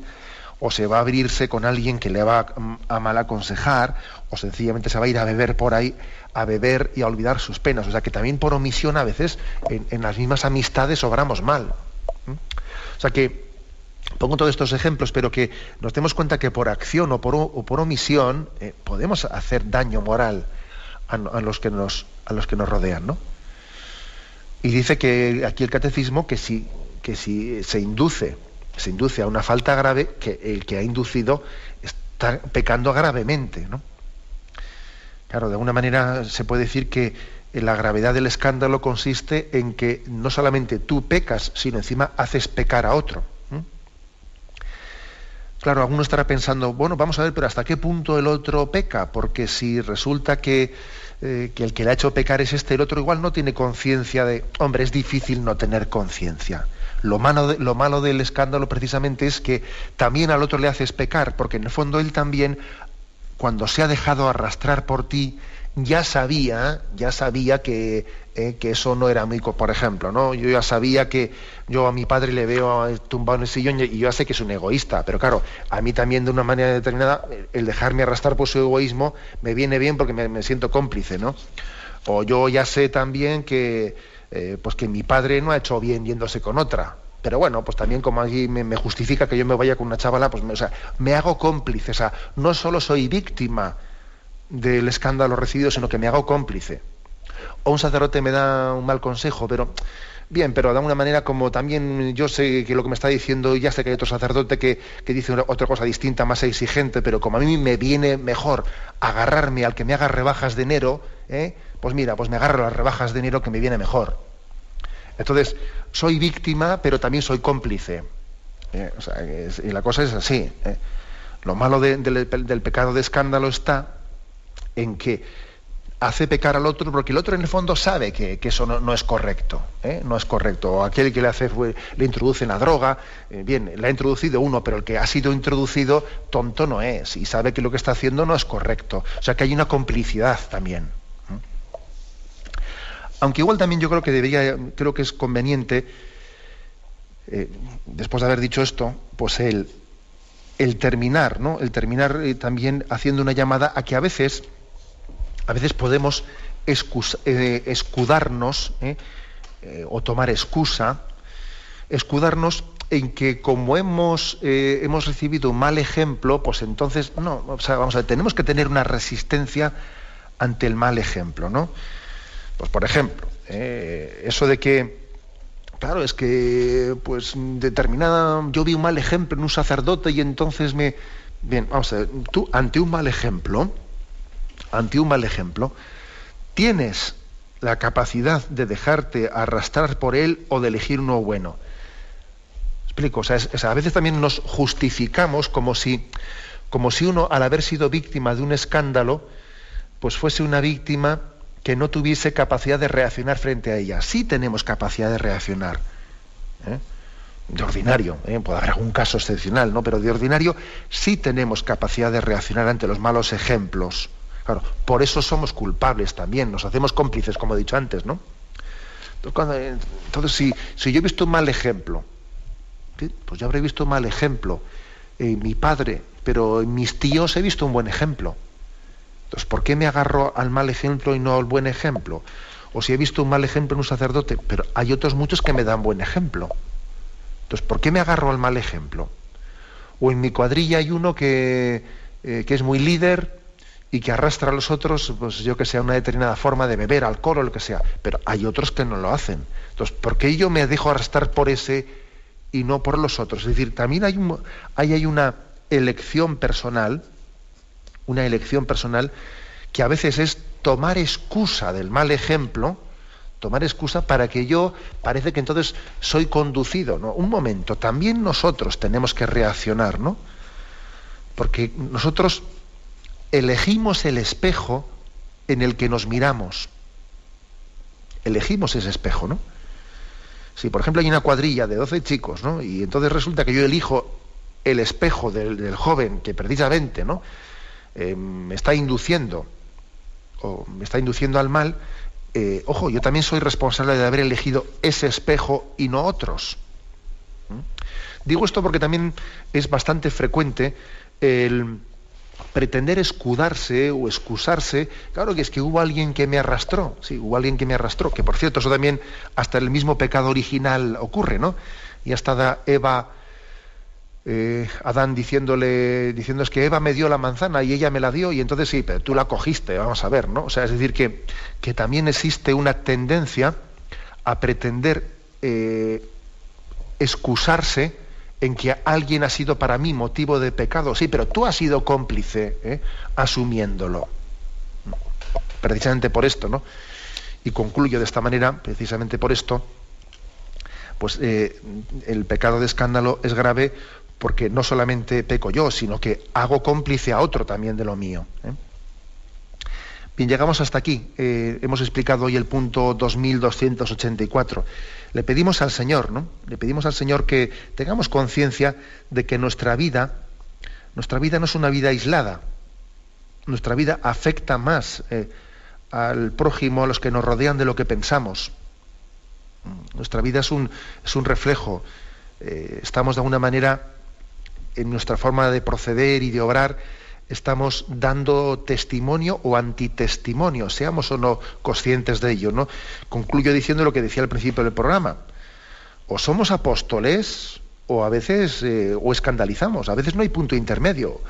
o se va a abrirse con alguien que le va a mal aconsejar, o sencillamente se va a ir a beber por ahí, a beber y a olvidar sus penas. O sea que también por omisión a veces en las mismas amistades obramos mal. O sea que pongo todos estos ejemplos, pero que nos demos cuenta que por acción o por omisión podemos hacer daño moral a los que nos rodean, ¿no? Y dice que aquí el catecismo que si se induce a una falta grave, que el que ha inducido está pecando gravemente, ¿no? Claro, de alguna manera se puede decir que la gravedad del escándalo consiste en que no solamente tú pecas, sino encima haces pecar a otro. Claro, alguno estará pensando, bueno, vamos a ver, pero ¿hasta qué punto el otro peca? Porque si resulta que el que le ha hecho pecar es el otro igual no tiene conciencia de... Hombre, es difícil no tener conciencia. Lo malo del escándalo precisamente es que también al otro le haces pecar, porque en el fondo él también, cuando se ha dejado arrastrar por ti, ya sabía que eso no era muy... Por ejemplo, ¿no? Yo ya sabía que yo a mi padre le veo tumbado en el sillón y yo ya sé que es un egoísta, pero claro, a mí también de una manera determinada el dejarme arrastrar por su egoísmo me viene bien porque me siento cómplice, ¿no? O yo ya sé también que pues que mi padre no ha hecho bien yéndose con otra, pero bueno, pues también como allí me justifica que yo me vaya con una chavala, pues me hago cómplice. O sea, no solo soy víctima del escándalo recibido, sino que me hago cómplice. O un sacerdote me da un mal consejo, pero bien, pero de alguna manera, como también yo sé que lo que me está diciendo, ya sé que hay otro sacerdote que dice otra cosa distinta, más exigente, pero como a mí me viene mejor agarrarme al que me haga rebajas de enero, pues mira, pues me agarro las rebajas de enero que me viene mejor. Entonces, soy víctima, pero también soy cómplice. O sea, y la cosa es así. Lo malo del pecado de escándalo está en que hace pecar al otro porque el otro en el fondo sabe que eso no es correcto, no es correcto. O aquel que le introduce en la droga, bien, le ha introducido uno, pero el que ha sido introducido tonto no es y sabe que lo que está haciendo no es correcto. O sea que hay una complicidad también. Aunque igual también yo creo que es conveniente, después de haber dicho esto, pues el terminar, ¿no? El terminar también haciendo una llamada a que a veces podemos escudarnos o tomar escudarnos en que como hemos recibido un mal ejemplo, pues entonces no, o sea, vamos a ver, tenemos que tener una resistencia ante el mal ejemplo, ¿no? Pues por ejemplo, eso de que, claro, es que pues yo vi un mal ejemplo en un sacerdote y entonces bien, vamos a ver, tú ante un mal ejemplo, tienes la capacidad de dejarte arrastrar por él o de elegir uno bueno. ¿Explico? O sea, a veces también nos justificamos como si uno, al haber sido víctima de un escándalo, pues fuese una víctima que no tuviese capacidad de reaccionar frente a ella. Sí tenemos capacidad de reaccionar. De ordinario, puede haber algún caso excepcional, ¿no? Pero de ordinario sí tenemos capacidad de reaccionar ante los malos ejemplos. Claro, por eso somos culpables también, nos hacemos cómplices, como he dicho antes, ¿no? Entonces, si yo he visto un mal ejemplo, ¿sí? Pues yo habré visto un mal ejemplo en mi padre, pero en mis tíos he visto un buen ejemplo. Entonces, ¿por qué me agarro al mal ejemplo y no al buen ejemplo? O si he visto un mal ejemplo en un sacerdote, pero hay otros muchos que me dan buen ejemplo. Entonces, ¿por qué me agarro al mal ejemplo? O en mi cuadrilla hay uno que es muy líder y que arrastra a los otros, pues yo que sé, una determinada forma de beber alcohol o lo que sea, pero hay otros que no lo hacen. Entonces, ¿por qué yo me dejo arrastrar por ese y no por los otros? Es decir, también hay una elección personal, que a veces es tomar excusa del mal ejemplo tomar excusa para que yo, parece que entonces soy conducido, ¿no? Un momento, también nosotros tenemos que reaccionar, ¿no? Porque nosotros elegimos el espejo en el que nos miramos. Elegimos ese espejo, ¿no? Si, por ejemplo, hay una cuadrilla de 12 chicos, ¿no? Y entonces resulta que yo elijo el espejo del joven que precisamente, ¿no? Me está induciendo al mal, ojo, yo también soy responsable de haber elegido ese espejo y no otros. Digo esto porque también es bastante frecuente el pretender escudarse o excusarse. Claro que es que hubo alguien que me arrastró, sí, hubo alguien que me arrastró, que por cierto, eso también hasta el mismo pecado original ocurre, ¿no? Y hasta Adán diciendo es que Eva me dio la manzana y ella me la dio, y entonces sí, pero tú la cogiste, vamos a ver, ¿no? O sea, es decir, que también existe una tendencia a pretender excusarse en que alguien ha sido para mí motivo de pecado. Sí, pero tú has sido cómplice, asumiéndolo. Precisamente por esto, ¿no? Y concluyo de esta manera, precisamente por esto, pues el pecado de escándalo es grave porque no solamente peco yo, sino que hago cómplice a otro también de lo mío. Bien, llegamos hasta aquí. Hemos explicado hoy el punto 2284. Le pedimos al Señor, ¿no? Le pedimos al Señor que tengamos conciencia de que nuestra vida no es una vida aislada. Nuestra vida afecta más al prójimo, a los que nos rodean, de lo que pensamos. Nuestra vida es un reflejo. Estamos de alguna manera, en nuestra forma de proceder y de obrar, estamos dando testimonio o antitestimonio, seamos o no conscientes de ello, ¿no? Concluyo diciendo lo que decía al principio del programa. O somos apóstoles, o a veces o escandalizamos, a veces no hay punto intermedio.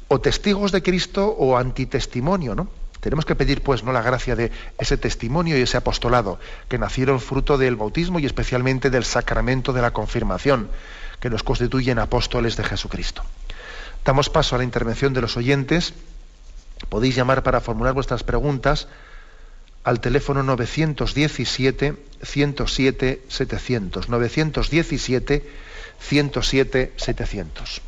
O testigos de Cristo o antitestimonio, ¿no? Tenemos que pedir, pues, no la gracia de ese testimonio y ese apostolado que nacieron fruto del bautismo y especialmente del sacramento de la confirmación, que nos constituyen apóstoles de Jesucristo. Damos paso a la intervención de los oyentes. Podéis llamar para formular vuestras preguntas al teléfono 917-107-700. 917-107-700.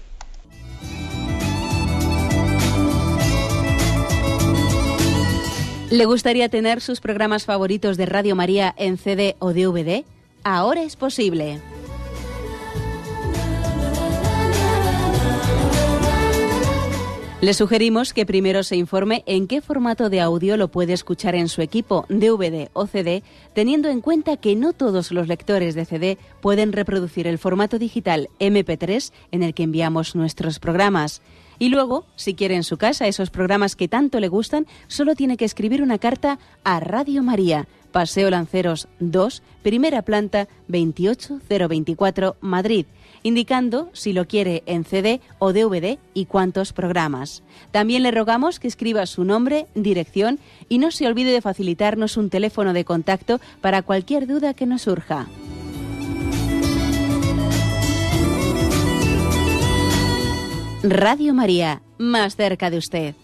¿Le gustaría tener sus programas favoritos de Radio María en CD o DVD? Ahora es posible. Le sugerimos que primero se informe en qué formato de audio lo puede escuchar en su equipo, DVD o CD, teniendo en cuenta que no todos los lectores de CD pueden reproducir el formato digital MP3 en el que enviamos nuestros programas. Y luego, si quiere en su casa esos programas que tanto le gustan, solo tiene que escribir una carta a Radio María, Paseo Lanceros 2, primera planta, 28024, Madrid, indicando si lo quiere en CD o DVD y cuántos programas. También le rogamos que escriba su nombre, dirección y no se olvide de facilitarnos un teléfono de contacto para cualquier duda que nos surja. Radio María, más cerca de usted.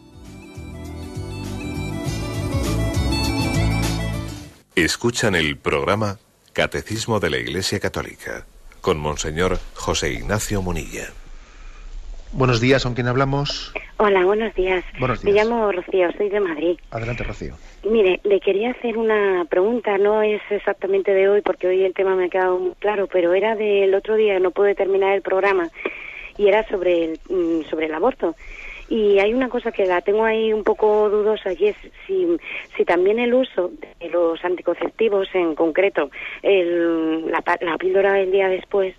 Escuchan el programa Catecismo de la Iglesia Católica con Monseñor José Ignacio Munilla. Buenos días, ¿con quién hablamos? Hola, buenos días. Buenos días. Me llamo Rocío, soy de Madrid. Adelante, Rocío. Mire, le quería hacer una pregunta, no es exactamente de hoy porque hoy el tema me ha quedado muy claro, pero era del otro día, no pude terminar el programa, y era sobre el aborto. Y hay una cosa que la tengo ahí un poco dudosa, y es si también el uso de los anticonceptivos, en concreto la píldora del día después,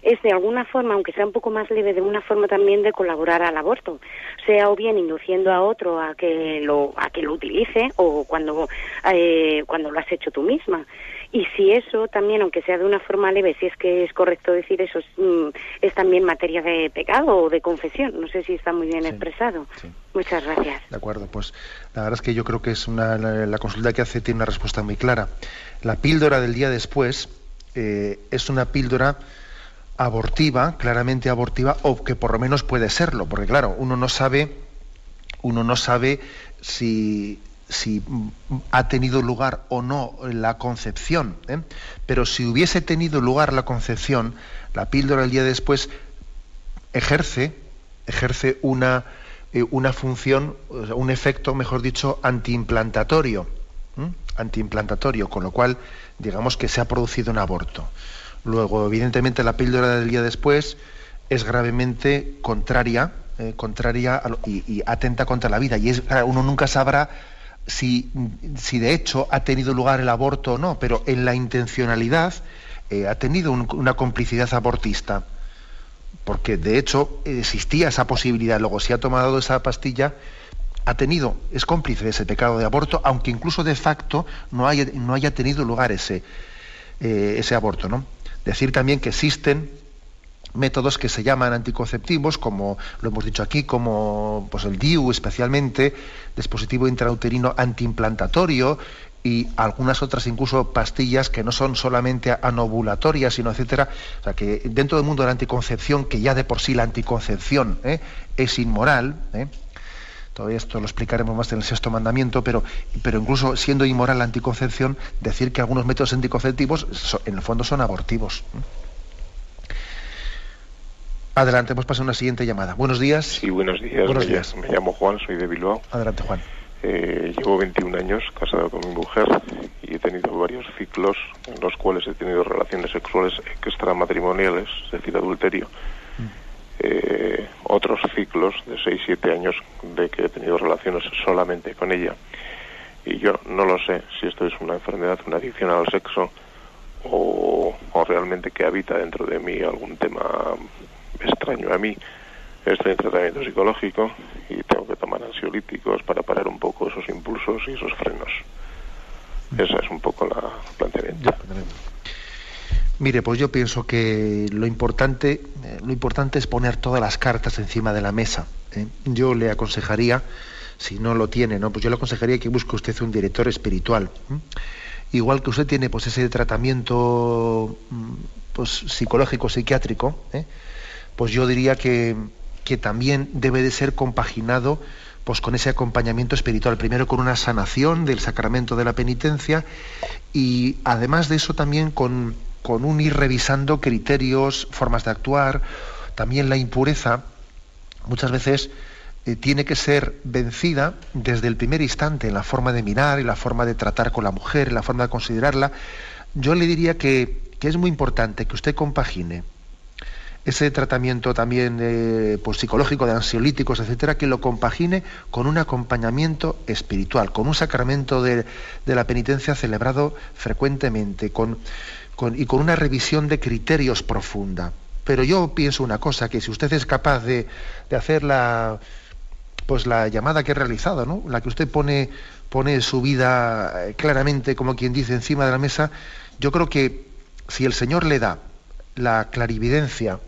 es de alguna forma, aunque sea un poco más leve, de una forma también de colaborar al aborto, sea o bien induciendo a otro a que lo utilice, o cuando lo has hecho tú misma. Y si eso también, aunque sea de una forma leve, si es que es correcto decir eso, es también materia de pecado o de confesión. No sé si está muy bien expresado. Sí. Muchas gracias. De acuerdo, pues la verdad es que yo creo que es la consulta que hace tiene una respuesta muy clara. La píldora del día después es una píldora abortiva, claramente abortiva, o que por lo menos puede serlo, porque claro, uno no sabe si si ha tenido lugar o no la concepción, pero si hubiese tenido lugar la concepción, la píldora el día después ejerce una función, un efecto, mejor dicho, antiimplantatorio, con lo cual digamos que se ha producido un aborto. Luego, evidentemente, la píldora del día después es gravemente contraria y atenta contra la vida, y uno nunca sabrá si de hecho ha tenido lugar el aborto o no, pero en la intencionalidad ha tenido una complicidad abortista, porque de hecho existía esa posibilidad. Luego, si ha tomado esa pastilla, es cómplice de ese pecado de aborto, aunque incluso de facto no haya tenido lugar ese aborto, ¿no? Decir también que existen métodos que se llaman anticonceptivos, como lo hemos dicho aquí, como pues el DIU, especialmente, dispositivo intrauterino antiimplantatorio, y algunas otras incluso pastillas que no son solamente anovulatorias, sino etcétera. O sea, que dentro del mundo de la anticoncepción, que ya de por sí la anticoncepción es inmoral, todavía esto lo explicaremos más en el sexto mandamiento, pero incluso siendo inmoral la anticoncepción, decir que algunos métodos anticonceptivos en el fondo son abortivos. Adelante, hemos pasado a una siguiente llamada. Buenos días. Sí, buenos días. Buenos días. Me llamo Juan, soy de Bilbao. Adelante, Juan. Llevo 21 años casado con mi mujer y he tenido varios ciclos en los cuales he tenido relaciones sexuales extramatrimoniales, es decir, adulterio. Otros ciclos de 6-7 años de que he tenido relaciones solamente con ella. Y yo no lo sé si esto es una enfermedad, una adicción al sexo, o realmente que habita dentro de mí algún tema extraño a mí. Estoy en tratamiento psicológico y tengo que tomar ansiolíticos para parar un poco esos impulsos y esos frenos. Esa es un poco el planteamiento. Mire, pues yo pienso que lo importante es poner todas las cartas encima de la mesa. Yo le aconsejaría, si no lo tiene, pues yo le aconsejaría que busque usted un director espiritual. Igual que usted tiene pues ese tratamiento pues psicológico, psiquiátrico, pues yo diría que también debe de ser compaginado pues con ese acompañamiento espiritual, primero con una sanación del sacramento de la penitencia, y además de eso también con un ir revisando criterios, formas de actuar. También la impureza muchas veces tiene que ser vencida desde el primer instante, en la forma de mirar, en la forma de tratar con la mujer, en la forma de considerarla. Yo le diría que es muy importante que usted compagine ese tratamiento también pues psicológico, de ansiolíticos, etcétera, que lo compagine con un acompañamiento espiritual, con un sacramento de la penitencia celebrado frecuentemente, y con una revisión de criterios profunda. Pero yo pienso una cosa, que si usted es capaz de hacer la llamada que he realizado, ¿no?, la que usted pone su vida claramente, como quien dice, encima de la mesa, yo creo que si el Señor le da la clarividencia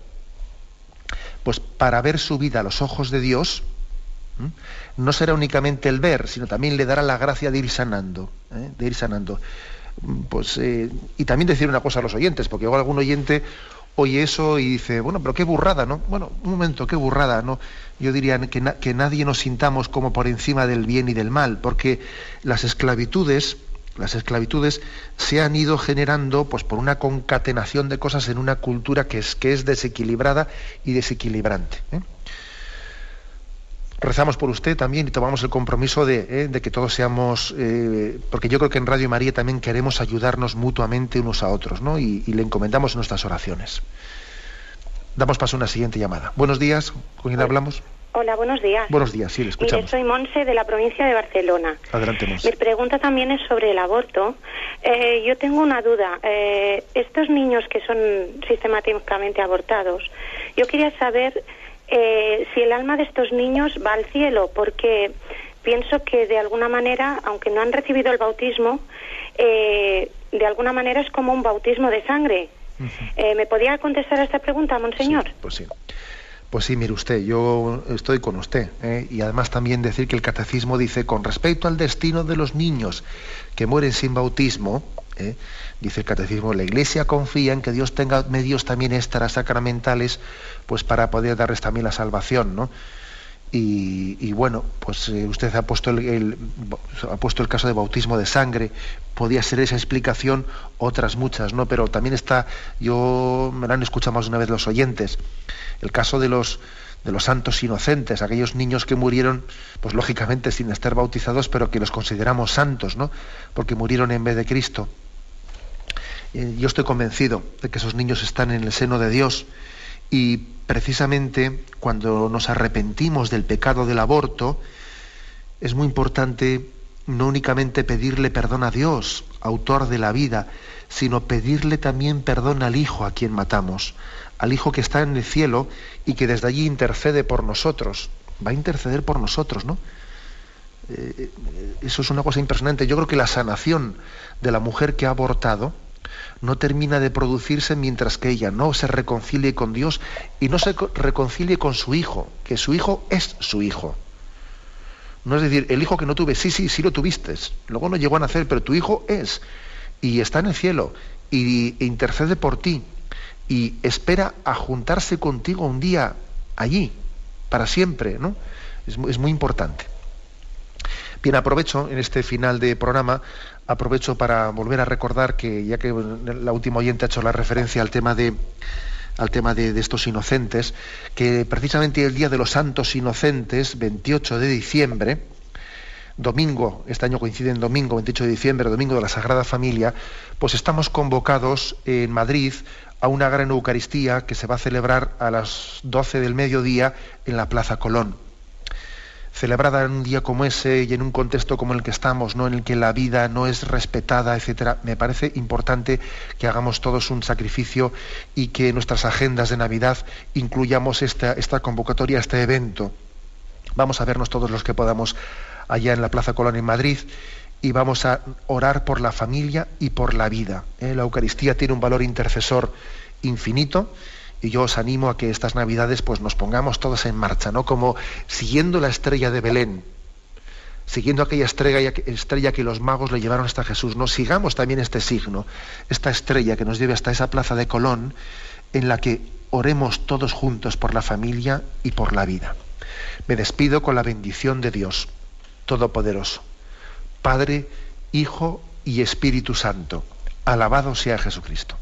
pues para ver su vida a los ojos de Dios, no será únicamente el ver, sino también le dará la gracia de ir sanando, y también decir una cosa a los oyentes, porque igual algún oyente oye eso y dice, bueno, pero qué burrada, ¿no? Bueno, un momento, qué burrada, ¿no? Yo diría que nadie nos sintamos como por encima del bien y del mal, porque las esclavitudes se han ido generando pues por una concatenación de cosas en una cultura que es desequilibrada y desequilibrante. Rezamos por usted también y tomamos el compromiso de que todos seamos, porque yo creo que en Radio María también queremos ayudarnos mutuamente unos a otros, ¿no? Y le encomendamos nuestras oraciones. Damos paso a una siguiente llamada. Buenos días, ¿con quién hablamos? Hola, buenos días. Buenos días, sí, le escuchamos. Mire, soy Monse, de la provincia de Barcelona. Adelante, Monse. Mi pregunta también es sobre el aborto. Yo tengo una duda. Estos niños que son sistemáticamente abortados, yo quería saber si el alma de estos niños va al cielo, porque pienso que de alguna manera, aunque no han recibido el bautismo, de alguna manera es como un bautismo de sangre. Uh-huh. ¿Me podía contestar a esta pregunta, monseñor? Sí, pues sí, mire usted, yo estoy con usted, y además también decir que el catecismo dice, con respecto al destino de los niños que mueren sin bautismo, dice el catecismo, la Iglesia confía en que Dios tenga medios también extrasacramentales pues para poder darles también la salvación, ¿no? Y bueno, pues usted ha puesto el caso de bautismo de sangre. Podía ser esa explicación, otras muchas, ¿no? Pero también está, me lo han escuchado más de una vez los oyentes, el caso de los santos inocentes, aquellos niños que murieron, pues lógicamente sin estar bautizados, pero que los consideramos santos, ¿no? Porque murieron en vez de Cristo. Yo estoy convencido de que esos niños están en el seno de Dios, y precisamente cuando nos arrepentimos del pecado del aborto, es muy importante no únicamente pedirle perdón a Dios, autor de la vida, sino pedirle también perdón al Hijo a quien matamos, al Hijo que está en el cielo y que desde allí intercede por nosotros. Va a interceder por nosotros, ¿no? Eso es una cosa impresionante. Yo creo que la sanación de la mujer que ha abortado no termina de producirse mientras que ella no se reconcilie con Dios y no se reconcilie con su hijo, que su hijo es su hijo. No es decir, el hijo que no tuve, sí lo tuviste, luego no llegó a nacer, pero tu hijo es, y está en el cielo, e intercede por ti, y espera a juntarse contigo un día allí, para siempre, ¿no? Es muy importante. Bien, aprovecho en este final de programa, para volver a recordar que, ya que la última oyente ha hecho la referencia al tema de estos inocentes, que precisamente el Día de los Santos Inocentes, 28 de diciembre, domingo, este año coincide en domingo, 28 de diciembre, domingo de la Sagrada Familia, pues estamos convocados en Madrid a una gran Eucaristía que se va a celebrar a las 12 del mediodía en la Plaza Colón. Celebrada en un día como ese y en un contexto como el que estamos, ¿no?, en el que la vida no es respetada, etcétera, me parece importante que hagamos todos un sacrificio y que en nuestras agendas de Navidad incluyamos esta convocatoria, este evento. Vamos a vernos todos los que podamos allá en la Plaza Colón en Madrid y vamos a orar por la familia y por la vida. La Eucaristía tiene un valor intercesor infinito. Y yo os animo a que estas Navidades pues nos pongamos todos en marcha, ¿no? Como siguiendo la estrella de Belén, siguiendo aquella estrella que los magos le llevaron hasta Jesús, ¿no? Sigamos también este signo, esta estrella que nos lleve hasta esa Plaza de Colón, en la que oremos todos juntos por la familia y por la vida. Me despido con la bendición de Dios Todopoderoso, Padre, Hijo y Espíritu Santo. Alabado sea Jesucristo.